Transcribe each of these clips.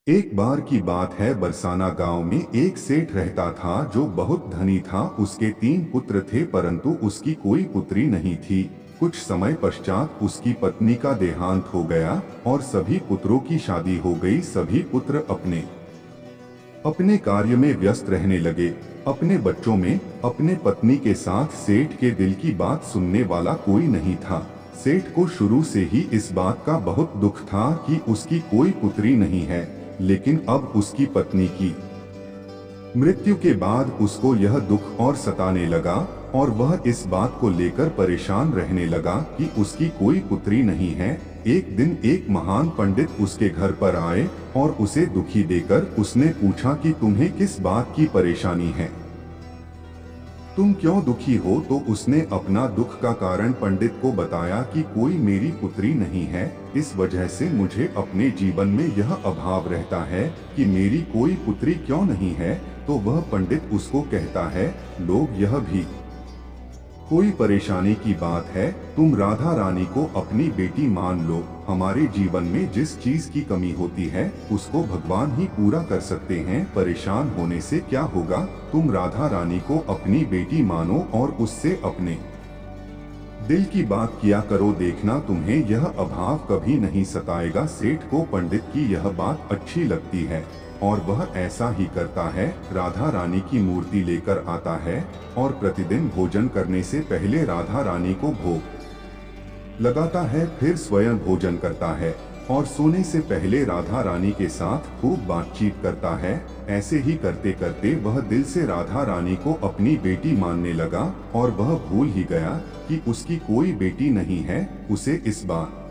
एक बार की बात है, बरसाना गांव में एक सेठ रहता था जो बहुत धनी था। उसके 3 पुत्र थे परंतु उसकी कोई पुत्री नहीं थी। कुछ समय पश्चात उसकी पत्नी का देहांत हो गया और सभी पुत्रों की शादी हो गई। सभी पुत्र अपने अपने कार्य में व्यस्त रहने लगे, अपने बच्चों में। अपने पत्नी के साथ सेठ के दिल की बात सुनने वाला कोई नहीं था। सेठ को शुरू से ही इस बात का बहुत दुख था कि उसकी कोई पुत्री नहीं है, लेकिन अब उसकी पत्नी की मृत्यु के बाद उसको यह दुख और सताने लगा और वह इस बात को लेकर परेशान रहने लगा कि उसकी कोई पुत्री नहीं है। एक दिन एक महान पंडित उसके घर पर आए और उसे दुखी देकर उसने पूछा कि तुम्हें किस बात की परेशानी है, तुम क्यों दुखी हो। तो उसने अपना दुख का कारण पंडित को बताया कि कोई मेरी पुत्री नहीं है, इस वजह से मुझे अपने जीवन में यह अभाव रहता है कि मेरी कोई पुत्री क्यों नहीं है। तो वह पंडित उसको कहता है, लोग यह भी कोई परेशानी की बात है, तुम राधा रानी को अपनी बेटी मान लो। हमारे जीवन में जिस चीज की कमी होती है उसको भगवान ही पूरा कर सकते हैं, परेशान होने से क्या होगा। तुम राधा रानी को अपनी बेटी मानो और उससे अपने दिल की बात किया करो, देखना तुम्हें यह अभाव कभी नहीं सताएगा। सेठ को पंडित की यह बात अच्छी लगती है और वह ऐसा ही करता है। राधा रानी की मूर्ति लेकर आता है और प्रतिदिन भोजन करने से पहले राधा रानी को भोग लगाता है, फिर स्वयं भोजन करता है और सोने से पहले राधा रानी के साथ खूब बातचीत करता है। ऐसे ही करते करते वह दिल से राधा रानी को अपनी बेटी मानने लगा और वह भूल ही गया कि उसकी कोई बेटी नहीं है। उसे इस बात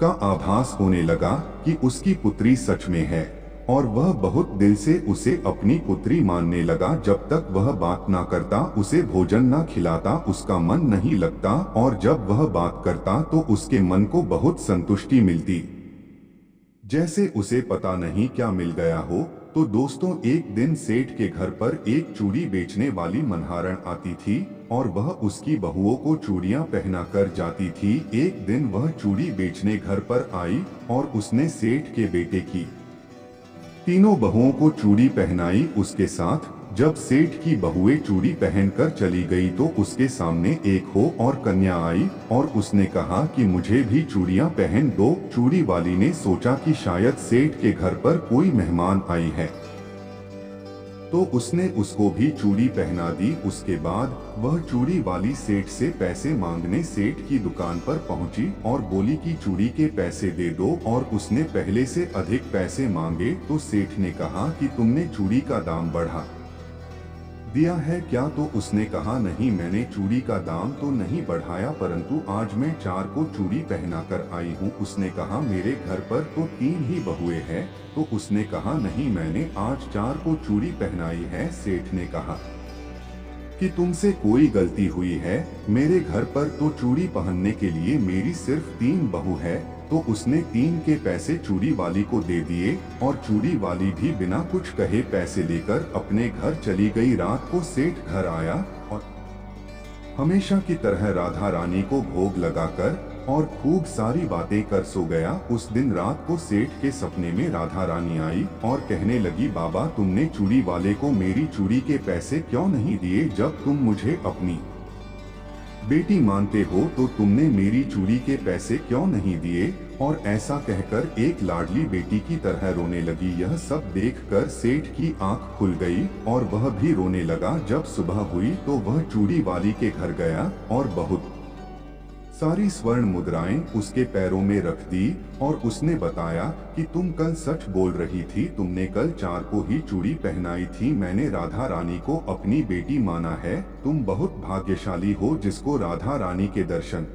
का आभास होने लगा कि उसकी पुत्री सच में है और वह बहुत दिल से उसे अपनी पुत्री मानने लगा। जब तक वह बात ना करता, उसे भोजन ना खिलाता, उसका मन नहीं लगता और जब वह बात करता तो उसके मन को बहुत संतुष्टि मिलती, जैसे उसे पता नहीं क्या मिल गया हो। तो दोस्तों, एक दिन सेठ के घर पर एक चूड़ी बेचने वाली मनहारण आती थी और वह उसकी बहुओं को चूड़ियां पहना कर जाती थी। एक दिन वह चूड़ी बेचने घर पर आई और उसने सेठ के बेटे की तीनों बहुओं को चूड़ी पहनाई। उसके साथ जब सेठ की बहुएं चूड़ी पहनकर चली गई तो उसके सामने एक हो और कन्या आई और उसने कहा कि मुझे भी चूड़ियां पहन दो। चूड़ी वाली ने सोचा कि शायद सेठ के घर पर कोई मेहमान आई है, तो उसने उसको भी चूड़ी पहना दी। उसके बाद वह चूड़ी वाली सेठ से पैसे मांगने सेठ की दुकान पर पहुंची और बोली कि चूड़ी के पैसे दे दो, और उसने पहले से अधिक पैसे मांगे। तो सेठ ने कहा कि तुमने चूड़ी का दाम बढ़ा दिया है क्या। तो उसने कहा, नहीं, मैंने चूड़ी का दाम तो नहीं बढ़ाया, परंतु आज मैं 4 को चूड़ी पहना कर आई हूँ। उसने कहा, मेरे घर पर तो 3 ही बहुएं हैं। तो उसने कहा, नहीं, मैंने आज 4 को चूड़ी पहनाई है। सेठ ने कहा कि तुमसे कोई गलती हुई है, मेरे घर पर तो चूड़ी पहनने के लिए मेरी सिर्फ 3 बहू है। तो उसने 3 के पैसे चूड़ी वाली को दे दिए और चूड़ी वाली भी बिना कुछ कहे पैसे लेकर अपने घर चली गई। रात को सेठ घर आया और हमेशा की तरह राधा रानी को भोग लगाकर और खूब सारी बातें कर सो गया। उस दिन रात को सेठ के सपने में राधा रानी आई और कहने लगी, बाबा, तुमने चूड़ी वाले को मेरी चूड़ी के पैसे क्यों नहीं दिए। जब तुम मुझे अपनी बेटी मानते हो तो तुमने मेरी चूड़ी के पैसे क्यों नहीं दिए। और ऐसा कहकर एक लाडली बेटी की तरह रोने लगी। यह सब देखकर सेठ की आंख खुल गई और वह भी रोने लगा। जब सुबह हुई तो वह चूड़ी वाली के घर गया और बहुत सारी स्वर्ण मुद्राएं उसके पैरों में रख दी और उसने बताया कि तुम कल सच बोल रही थी, तुमने कल 4 को ही चूड़ी पहनाई थी। मैंने राधा रानी को अपनी बेटी माना है। तुम बहुत भाग्यशाली हो जिसको राधा रानी के दर्शन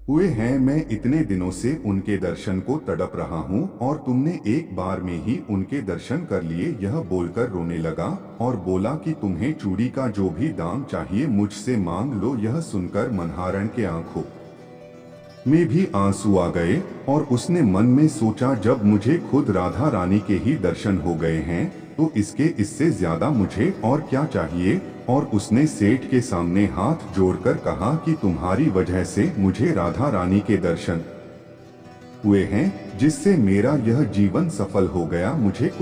हुए हैं। मैं इतने दिनों से उनके दर्शन को तड़प रहा हूँ और तुमने एक बार में ही उनके दर्शन कर लिए। यह बोलकर रोने लगा और बोला कि तुम्हें चूड़ी का जो भी दाम चाहिए मुझसे मांग लो। यह सुनकर मनहारण के आंखों में भी आंसू आ गए और उसने मन में सोचा, जब मुझे खुद राधा रानी के ही दर्शन हो गए हैं तो इससे ज्यादा मुझे और क्या चाहिए। और उसने सेठ के सामने हाथ जोड़कर कहा कि तुम्हारी वजह से मुझे राधा रानी के दर्शन हुए हैं जिससे मेरा यह जीवन सफल हो गया। मुझे